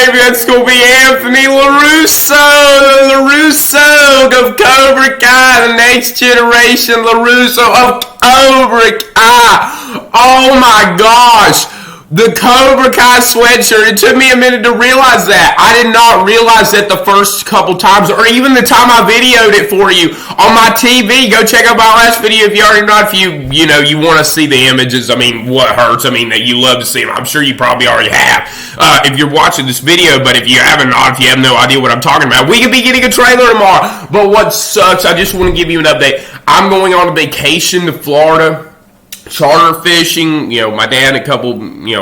baby. That's going to be Anthony Larusso, the Larusso of Cobra Kai, the next generation Larusso of Cobra Kai. Oh my gosh. The Cobra Kai sweatshirt. It took me a minute to realize that. I did not realize that the first couple times, or even the time I videoed it for you on my TV. Go check out my last video if you already know. If you want to see the images. I mean, what hurts? I mean, that you love to see them. I'm sure you probably already have. If you're watching this video, but if you haven't, if you have no idea what I'm talking about, we could be getting a trailer tomorrow. But what sucks, I just want to give you an update. I'm going on a vacation to Florida. Charter fishing, my dad and a couple,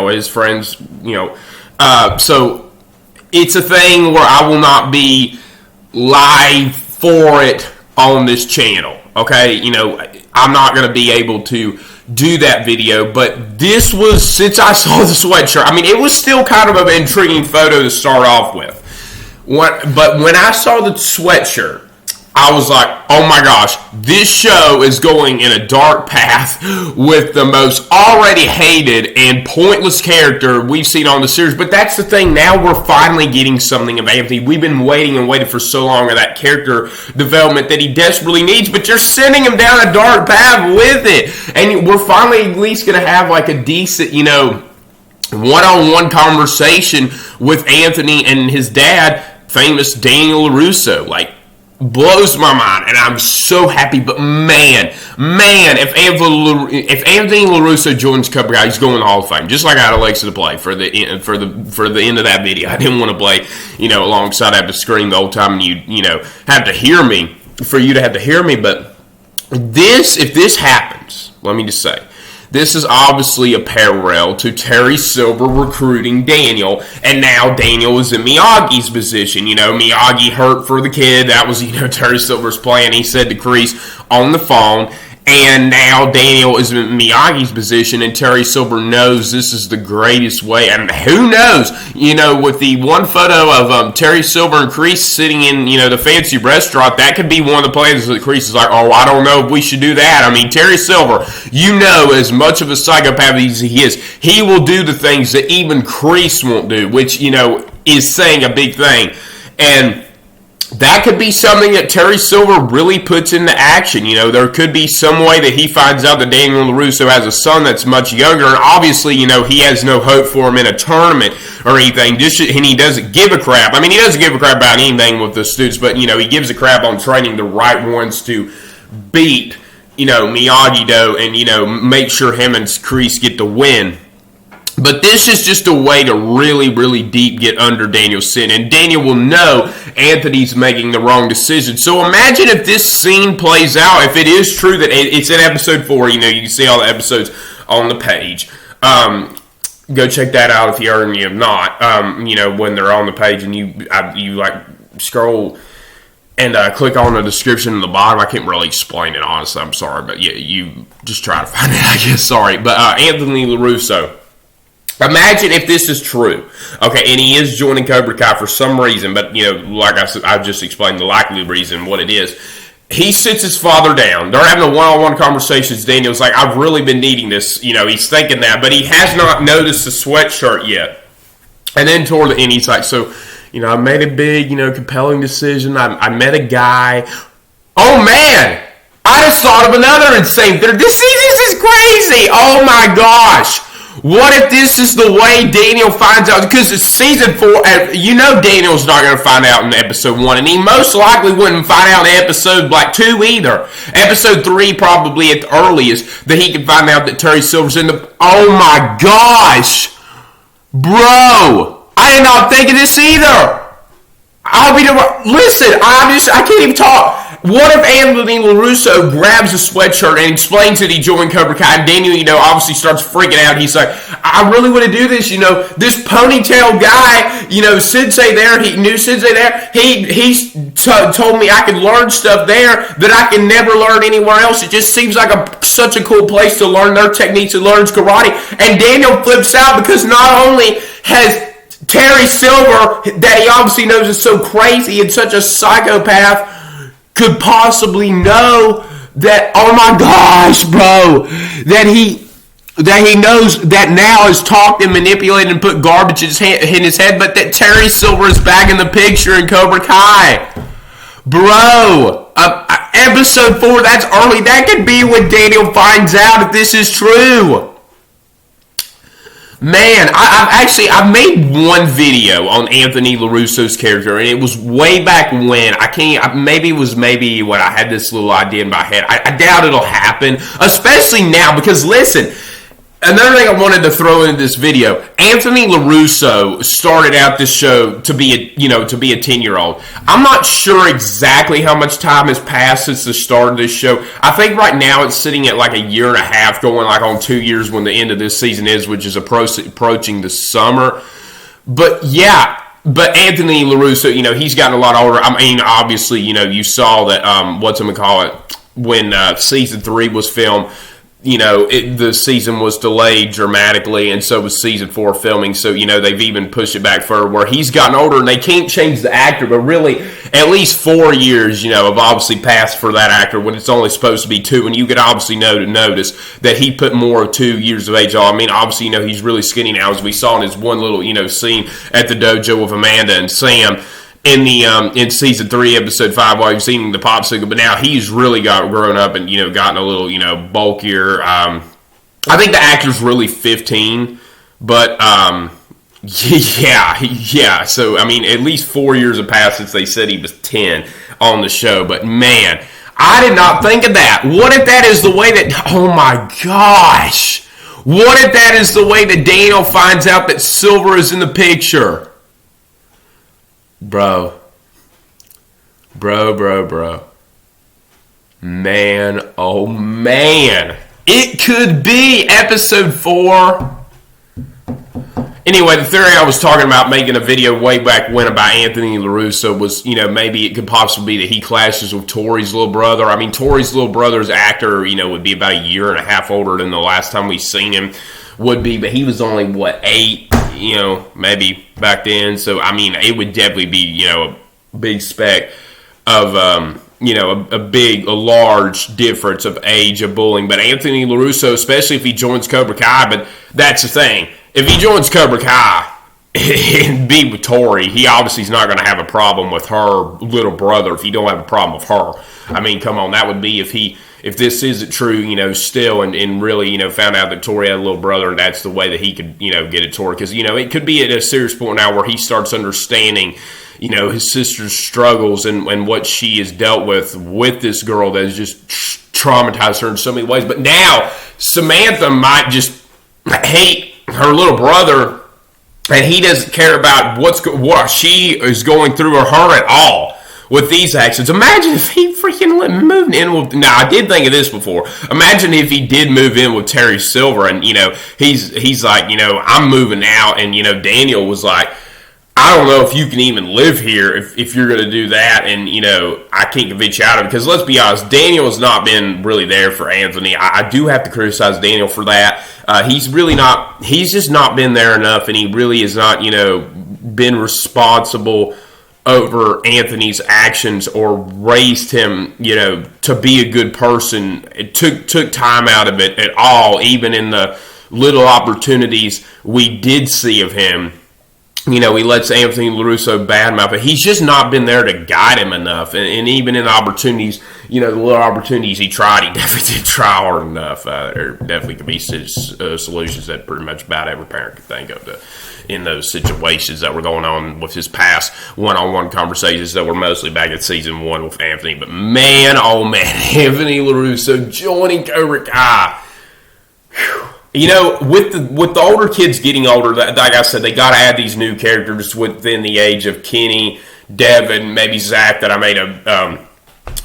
his friends, so it's a thing where I will not be live for it on this channel, okay? I'm not going to be able to do that video, but this was, since I saw the sweatshirt, I mean, it was still kind of an intriguing photo to start off with. But when I saw the sweatshirt, I was like, oh my gosh, this show is going in a dark path with the most already hated and pointless character we've seen on the series. But that's the thing, now we're finally getting something of Anthony. We've been waiting and waiting for so long of that character development that he desperately needs, but you're sending him down a dark path with it. And we're finally at least going to have like a decent, one-on-one conversation with Anthony and his dad, famous Daniel Larusso. Like, blows my mind, and I'm so happy. But man, if Anthony Larusso joins Cobra Kai, he's going to the Hall of Fame. Just like I had Alexa to play for the end of that video. I didn't want to play, alongside. I have to scream the whole time, and you have to hear me for you to have to hear me. But if this happens, let me just say, this is obviously a parallel to Terry Silver recruiting Daniel, and now Daniel is in Miyagi's position. Miyagi hurt for the kid. That was, Terry Silver's plan. He said to Kreese on the phone, and now Daniel is in Miyagi's position, and Terry Silver knows this is the greatest way. And who knows, with the one photo of Terry Silver and Kreese sitting in, the fancy restaurant, that could be one of the plans that Kreese is like, oh, I don't know if we should do that. I mean, Terry Silver, as much of a psychopath as he is, he will do the things that even Kreese won't do, which, is saying a big thing. And that could be something that Terry Silver really puts into action. There could be some way that he finds out that Daniel Larusso has a son that's much younger, and obviously, he has no hope for him in a tournament or anything, and he doesn't give a crap. I mean, he doesn't give a crap about anything with the students, but, he gives a crap on training the right ones to beat, Miyagi-Do and, make sure him and Kreese get the win. But this is just a way to really, really deep get under Daniel's sin. And Daniel will know Anthony's making the wrong decision. So imagine if this scene plays out, if it is true that it's in episode 4, you can see all the episodes on the page. Go check that out if you already have not. When they're on the page and you like scroll and click on the description in the bottom. I can't really explain it, honestly. I'm sorry. But yeah, you just try to find it, I guess. Sorry. But Anthony Larusso. Imagine if this is true, okay, and he is joining Cobra Kai for some reason, but, like I said, I've just explained the likely reason, what it is. He sits his father down. They're having a one-on-one conversation. Daniel's like, I've really been needing this. He's thinking that, but he has not noticed the sweatshirt yet. And then toward the end, he's like, so, I made a big, compelling decision. I met a guy. Oh, man! I just thought of another insane thing. This is crazy! Oh, my gosh! What if this is the way Daniel finds out? Because it's season 4, Daniel's not going to find out in episode 1, and he most likely wouldn't find out in episode 2 either. Episode 3 probably at the earliest that he can find out that Terry Silver's in the... Oh my gosh! Bro! I did not think of this either! Listen, I can't even talk. What if Anthony Larusso grabs a sweatshirt and explains that he joined Cobra Kai, and Daniel, obviously starts freaking out. He's like, I really want to do this, this ponytail guy, Sensei there, he knew Sensei there, he told me I could learn stuff there that I can never learn anywhere else. It just seems like such a cool place to learn their techniques and learns karate. And Daniel flips out because not only has Terry Silver, that he obviously knows is so crazy and such a psychopath, could possibly know that, oh my gosh, bro, that that he knows that now has talked and manipulated and put garbage in his head, but that Terry Silver is back in the picture in Cobra Kai. Bro, episode 4, that's early. That could be when Daniel finds out if this is true. Man, I've made one video on Anthony Larusso's character, and it was way back when. Maybe when I had this little idea in my head. I doubt it'll happen, especially now, because listen, another thing I wanted to throw into this video, Anthony Larusso started out this show to be a 10-year-old. I'm not sure exactly how much time has passed since the start of this show. I think right now it's sitting at like a year and a half, going like on 2 years when the end of this season is, which is approaching the summer. But yeah, Anthony Larusso, he's gotten a lot older. I mean, obviously, you saw that, when season 3 was filmed, the season was delayed dramatically, and so was season 4 filming. So, they've even pushed it back further where he's gotten older, and they can't change the actor, but really, at least 4 years, have obviously passed for that actor when it's only supposed to be 2, and you could obviously notice that he put more of 2 years of age on. I mean, obviously, he's really skinny now, as we saw in his one little, scene at the dojo with Amanda and Sam in season 3, episode 5, while he was eating the popsicle. But now he's really grown up and gotten a little bulkier. I think the actor's really 15, but yeah. So I mean, at least 4 years have passed since they said he was 10 on the show. But man, I did not think of that. What if that is the way that? Oh my gosh! What if that is the way that Daniel finds out that Silver is in the picture? Bro. Man, oh man. It could be episode 4. Anyway, the theory I was talking about making a video way back when about Anthony Larusso was, maybe it could possibly be that he clashes with Tori's little brother. I mean, Tori's little brother's actor, would be about a year and a half older than the last time we've seen him would be, but he was only, 8, maybe back then. So, I mean, it would definitely be, a big spec of, a large difference of age of bullying. But Anthony Larusso, especially if he joins Cobra Kai, but that's the thing. If he joins Cobra Kai and be with Tori, he obviously is not going to have a problem with her little brother if he don't have a problem with her. I mean, come on, that would be if this isn't true, still, and really, found out that Tori had a little brother, and that's the way that he could, get at Tori. Because, it could be at a serious point now where he starts understanding, his sister's struggles and what she has dealt with this girl that has just traumatized her in so many ways. But now, Samantha might just hate her little brother, and he doesn't care about what she is going through or her at all with these actions. Imagine if he freaking moved in with... Now, I did think of this before. Imagine if he did move in with Terry Silver, and, he's like, I'm moving out, and, Daniel was like, I don't know if you can even live here if you're going to do that, and, I can't convince you out of it. Because let's be honest, Daniel has not been really there for Anthony. I do have to criticize Daniel for that. He's just not been there enough, and he really has not, been responsible over Anthony's actions or raised him, to be a good person. It took time out of it at all, even in the little opportunities we did see of him. He lets Anthony Larusso badmouth, but he's just not been there to guide him enough. And even in the opportunities, the little opportunities he tried, he definitely did try hard enough. There definitely could be solutions that pretty much about every parent could think of in those situations that were going on with his past one-on-one conversations that were mostly back at season 1 with Anthony. But man, oh man, Anthony Larusso joining Cobra Kai. Whew. With the older kids getting older, like I said, they got to add these new characters within the age of Kenny, Devin, maybe Zach, that I made a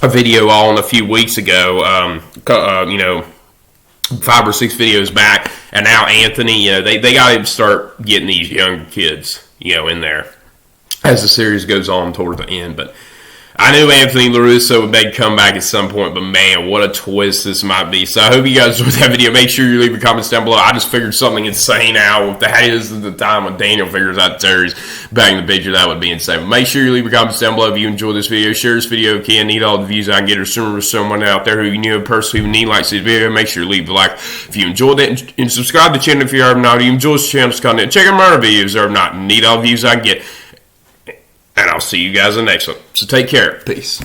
video on a few weeks ago, 5 or 6 videos back, and now Anthony, they got to start getting these younger kids, in there as the series goes on toward the end. But I knew Anthony Larusso would make a comeback at some point, but man, what a twist this might be. So I hope you guys enjoyed that video. Make sure you leave your comments down below. I just figured something insane out. If that is the time when Daniel figures out Terry's bang the picture, that would be insane. But make sure you leave your comments down below if you enjoyed this video. Share this video if you can. Need all the views I can get, or someone out there who you knew personally who need likes this video. Make sure you leave a like if you enjoyed it, and subscribe to the channel if you are not. If you enjoy this channel's content, check out my other videos or not. Need all the views I can get. And I'll see you guys in the next one. So take care. Peace.